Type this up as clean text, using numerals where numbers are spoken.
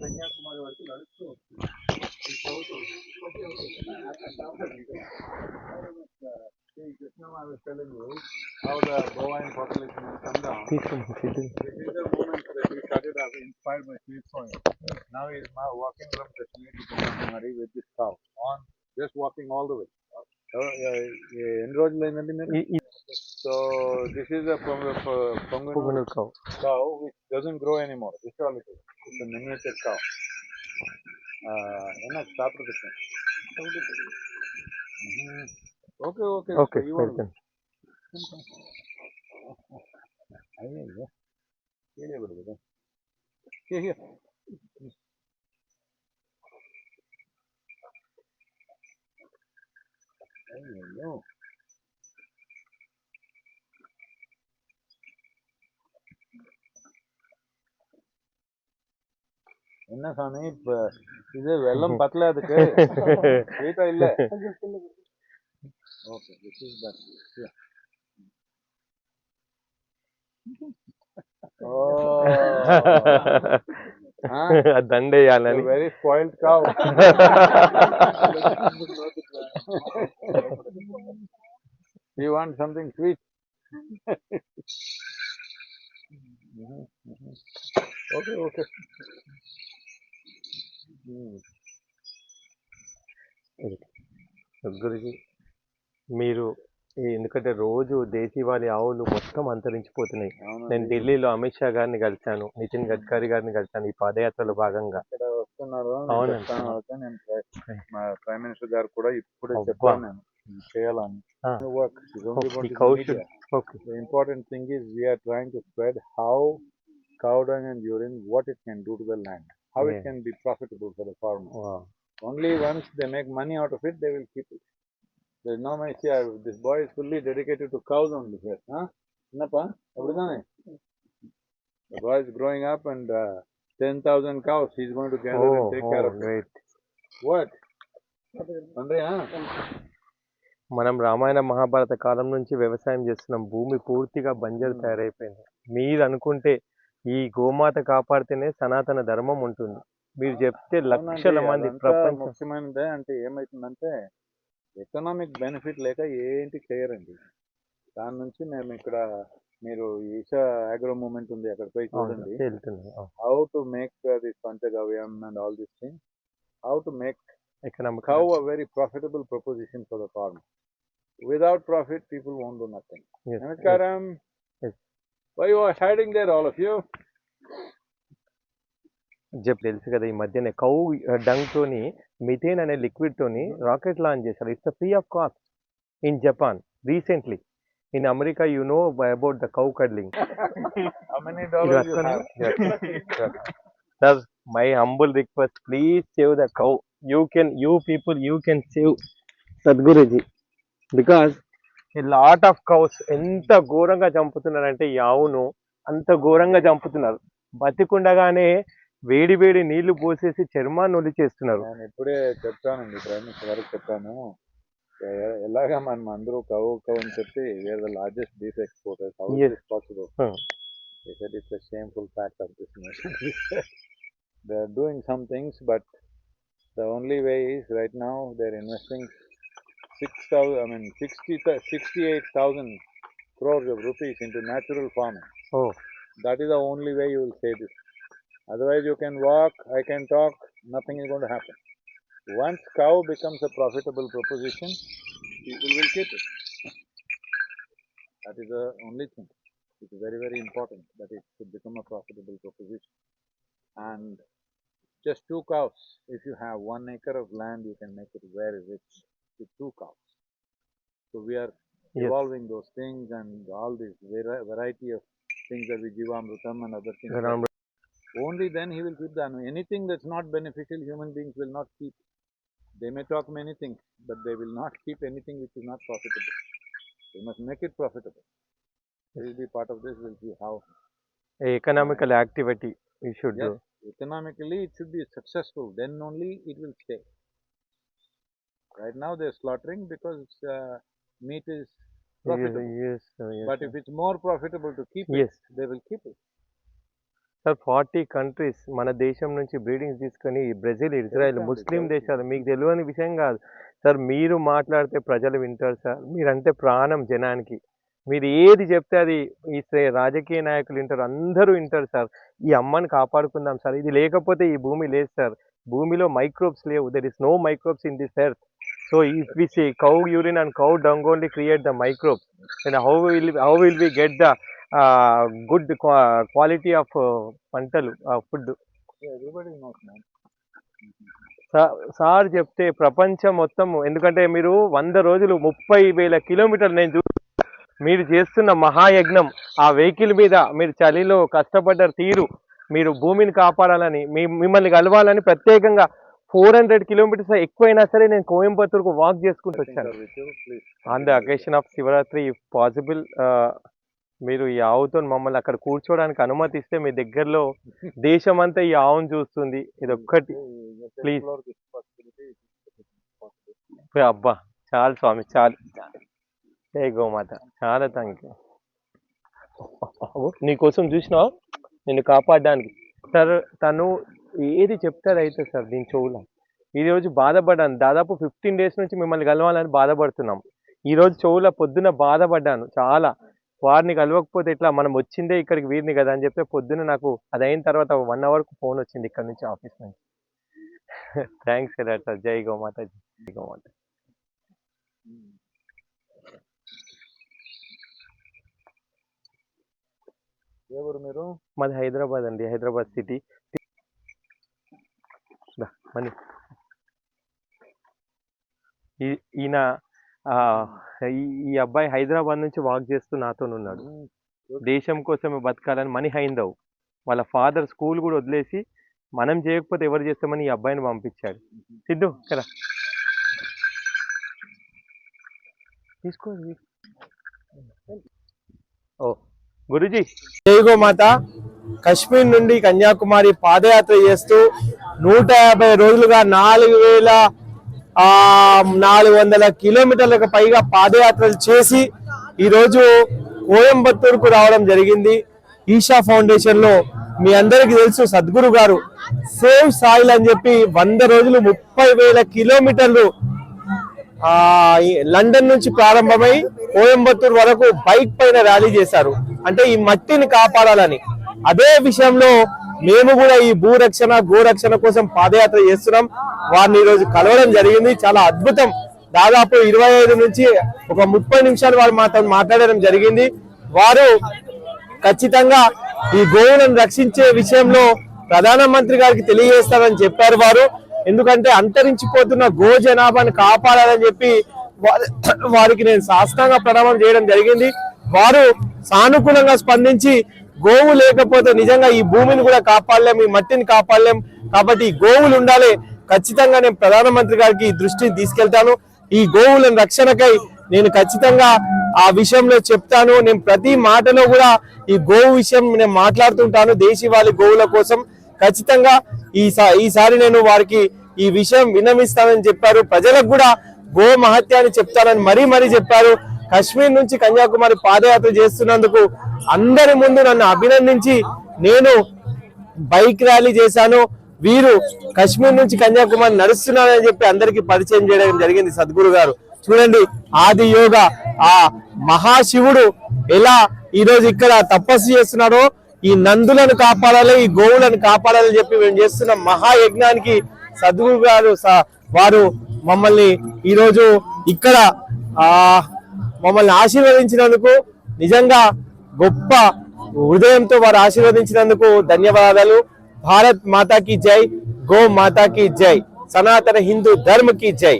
కన్యాకుమారి వరకు నడుస్తూ వస్తుంది. Just now I was telling you how the bovine population has come down. This is the moment that we started inspired by sweet soil. Now he is now walking from Kashmir to Kanyakumari with this cow on, just walking all the way. So this is a Punganur cow which doesn't grow anymore. This is all it is. It's a miniature cow. Stop production. Okay. Okay, You welcome. Here. No. என்ன சாமி இப்ப இது வெள்ளம் பத்தல அதுக்கு ஸ்வீட்டா இல்ல okay this is that దండేయాలని very spoiled cow you want something sweet okay Guruji మీరు ఎందుకంటే రోజు దేశీవాళీ ఆవులు మొత్తం అంతరించిపోతున్నాయి. నేను ఢిల్లీలో అమిత్ షా గారిని కలిశాను, నితిన్ గడ్కరీ గారిని కలిశాను ఈ పాదయాత్రలో భాగంగా. ఇక్కడ వస్తున్నారు. అవునండి. నేను ప్రైమ్ మినిస్టర్ గారు కూడా ఇప్పుడే చెప్పాను నేను చేయాలని. The important thing is we are trying to spread how cow dung and urine, what it can do to the land, how it can be profitable for the farmer. Only once they make money out of it, they will keep it. There is no money. See, this boy is fully dedicated to cows only here. The boy is growing up and 10,000 cows he is going to gather and take care of it. Great. What? మనం రామాయణ మహాభారత కాలం నుంచి వ్యవసాయం చేస్తున్నాం. భూమి పూర్తిగా బంజరు తయారైపోయింది. మీరు అనుకుంటే ఈ గోమాత కాపాడితేనే సనాతన ధర్మం ఉంటుంది. మీరు చెప్తే లక్షల మంది ప్రపంచం. ముఖ్యమైనదే అంటే ఏమైతుందంటే ఎకనామిక్ బెనిఫిట్ లేక ఏంటి చేయరండి. దాని నుంచి మేము ఇక్కడ మీరు ఈషా అగ్రో మూవ్మెంట్ ఉంది అక్కడ పోయి చూడండి. హౌ టు మేక్ దిస్ పంచగవ్యం and all this thing, how to make cow a very profitable proposition for the farmer. Without profit, people won't do nothing. Yes. Namaskaram. Yes. Why you are hiding there, all of you? తెలుసు కదా, ఈ మధ్యనే cow dung తోని methane అనే liquid తోని rocket launch చేశారు. It's free of cost in Japan recently. In America, you know about the cow cuddling. How many dollars you have? That's my humble request. Please save the cow. You people can save Sadhguruji. Because a lot of cows ఎంత ఘోరంగా చంపుతున్నారంటే ఈ ఆవును అంత ఘోరంగా చంపుతున్నారు. బతికుండగానే వేడి వేడి నీళ్లు పోసేసి చర్మాన్ని ఒలిచేస్తున్నారు. నేను ఇప్పుడే చెప్పానండి, ప్రైమ్ మినిస్టర్ గారికి చెప్పాను, ఎలాగా మనం అందరూ కౌ అని చెప్పి we are the largest beef exporters. How is this possible? They said it's a shameful fact of this nation. They are doing some things, but the only way is right now they're investing 68,000 crores of rupees into natural farming. That is the only way you will save this. Otherwise you can walk, I can talk, nothing is going to happen. Once cow becomes a profitable proposition, people will keep it. That is the only thing. It is very, very important that it should become a profitable proposition. And just 2 cows, if you have 1 acre of land, you can make it very rich with 2 cows. So we are evolving those things and all this variety of things that we Jivamrutam and other things. Only then he will keep the animal. Anything that's not beneficial, human beings will not keep. They may talk many things, but they will not keep anything which is not profitable. They must make it profitable. It will be part of this. We'll see how. Economical activity we should do. Economically, it should be successful. Then only it will stay. Right now, they're slaughtering because meat is profitable. But if it's more profitable to keep it, they will keep it. Sir 40 countries మన దేశం నుంచి breedings తీసుకొని Brazil, Israel, ముస్లిం దేశాలు, మీకు తెలియని విషయం కాదు sir. మీరు మాట్లాడితే ప్రజలు వింటారు సార్. మీరంటే ప్రాణం జనానికి. మీరు ఏది చెప్తే అది ఈ రాజకీయ నాయకులు వింటారు, అందరూ వింటారు సార్. ఈ అమ్మని కాపాడుకుందాం సార్. ఇది లేకపోతే ఈ భూమి లేదు సార్. భూమిలో మైక్రోబ్స్ లేవు. There is no microbes in this earth. So if we say cow urine and cow dung only create the microbes, then how will we get the good quality of పంటలు food? Everybody knows, man. Sir చెప్తే ప్రపంచం మొత్తం, ఎందుకంటే మీరు 100 రోజులు 30,000 కిలోమీటర్లు నేను మీరు చేస్తున్న మహాయజ్ఞం, ఆ వెహికల్ మీద మీరు చలిలో కష్టపడ్డ తీరు, మీరు భూమిని కాపాడాలని, మిమ్మల్ని కలవాలని ప్రత్యేకంగా 400 కిలోమీటర్స్ ఎక్కువైనా సరే నేను కోయంబత్తూరుకు వాక్ చేసుకుంటూ వచ్చాను. On the occasion of Shivaratri if possible మీరు ఈ ఆవుతో మమ్మల్ని అక్కడ కూర్చోవడానికి అనుమతి ఇస్తే, మీ దగ్గరలో దేశం అంతా ఈ ఆవును చూస్తుంది. ఇది ఒక్కటి ప్లీజ్. అబ్బా చాలు స్వామి, చాలు. జై గోమాత. చాలా థ్యాంక్ యూ. నీకోసం చూసినావు నిన్ను కాపాడడానికి సార్. తను ఏది చెప్తారు అయితే సార్ దీని చెవులో. ఈరోజు బాధపడ్డాను, దాదాపు 15 డేస్ నుంచి మిమ్మల్ని కలవాలని బాధపడుతున్నాం. ఈరోజు చెవులో పొద్దున బాధపడ్డాను చాలా. వారిని కలవకపోతే ఎట్లా, మనం వచ్చిందే ఇక్కడికి వీరిని కదా అని చెప్తే పొద్దున నాకు అది అయిన తర్వాత 1 అవర్కు ఫోన్ వచ్చింది ఇక్కడ నుంచి, ఆఫీస్ నుంచి. థ్యాంక్స్ కదా సార్. జై గోమాత. జై గోమాత. ఎవరు మీరు? మాది హైదరాబాద్ అండి, హైదరాబాద్ సిటీ. మనీ ఈయన ఈ అబ్బాయి హైదరాబాద్ నుంచి వాక్ చేస్తూ నాతో ఉన్నాడు. దేశం కోసమే బతకాలని మనీ హైందవ్. వాళ్ళ ఫాదర్ స్కూల్ కూడా వదిలేసి మనం చేయకపోతే ఎవరు చేస్తామని ఈ అబ్బాయిని పంపించాడు. సిద్ధు కదా తీసుకో. ఓ గురుజీ. జై గోమాత. కశ్మీర్ నుండి కన్యాకుమారి పాదయాత్ర చేస్తూ 150 రోజులుగా 4,400 కిలోమీటర్లకు పైగా పాదయాత్రలు చేసి ఈరోజు కోయంబత్తూరుకు రావడం జరిగింది. ఈషా ఫౌండేషన్ లో మీ అందరికీ తెలుసు సద్గురు గారు సేవ్ సాయిల్ అని చెప్పి 100 రోజులు 30,000 కిలోమీటర్లు లండన్ నుంచి ప్రారంభమై కోయంబత్తూరు వరకు బైక్ పైన ర్యాలీ చేశారు. అంటే ఈ మట్టిని కాపాడాలని. అదే విషయంలో మేము కూడా ఈ భూరక్షణ గోరక్షణ కోసం పాదయాత్ర చేస్తున్నాం. వారిని ఈరోజు కలవడం జరిగింది. చాలా అద్భుతం. దాదాపు 25 నుంచి ఒక 30 నిమిషాలు వారు మాతో మాట్లాడడం జరిగింది. వారు ఖచ్చితంగా ఈ గోవులను రక్షించే విషయంలో ప్రధానమంత్రి గారికి తెలియజేస్తారని చెప్పారు వారు. ఎందుకంటే అంతరించిపోతున్న గో జనాభాను కాపాడాలని చెప్పి వారికి నేను సాష్టాంగ ప్రణామం చేయడం జరిగింది. వారు సానుకూలంగా స్పందించి గోవు లేకపోతే నిజంగా ఈ భూమిని కూడా కాపాడలేం, ఈ మట్టిని కాపాడలేం, కాబట్టి గోవులు ఉండాలి. ఖచ్చితంగా నేను ప్రధానమంత్రి గారికి ఈ దృష్టిని తీసుకెళ్తాను. ఈ గోవుల రక్షణకై నేను ఖచ్చితంగా ఆ విషయంలో చెప్తాను. నేను ప్రతి మాటలో కూడా ఈ గోవు విషయం నేను మాట్లాడుతుంటాను. దేశీవాళీ గోవుల కోసం ఖచ్చితంగా ఈసారి నేను వారికి ఈ విషయం విన్నవిస్తానని చెప్పారు. ప్రజలకు కూడా గో మహత్యాన్ని చెప్తానని మరీ చెప్పారు. కశ్మీర్ నుంచి కన్యాకుమారి పాదయాత్ర చేస్తున్నందుకు అందరి ముందు నన్ను అభినందించి నేను బైక్ ర్యాలీ చేశాను. వీరు కశ్మీర్ నుంచి కన్యాకుమారి నడుస్తున్నారని చెప్పి అందరికి పరిచయం చేయడం జరిగింది సద్గురు గారు. చూడండి ఆది యోగ ఆ మహాశివుడు ఎలా ఈరోజు ఇక్కడ తపస్సు చేస్తున్నాడో, ఈ నందులను కాపాడాలి, ఈ గోవులను కాపాడాలని చెప్పి మేము చేస్తున్న మహాయజ్ఞానికి సద్గురు గారు వారు మమ్మల్ని ఈరోజు ఇక్కడ మమ్మల్ని ఆశీర్వదించినందుకు నిజంగా గొప్ప హృదయంతో వారు ఆశీర్వదించినందుకు ధన్యవాదాలు. భారత్ మాతా की जय, गो माता की जय, सनातन हिंदू धर्म की जय.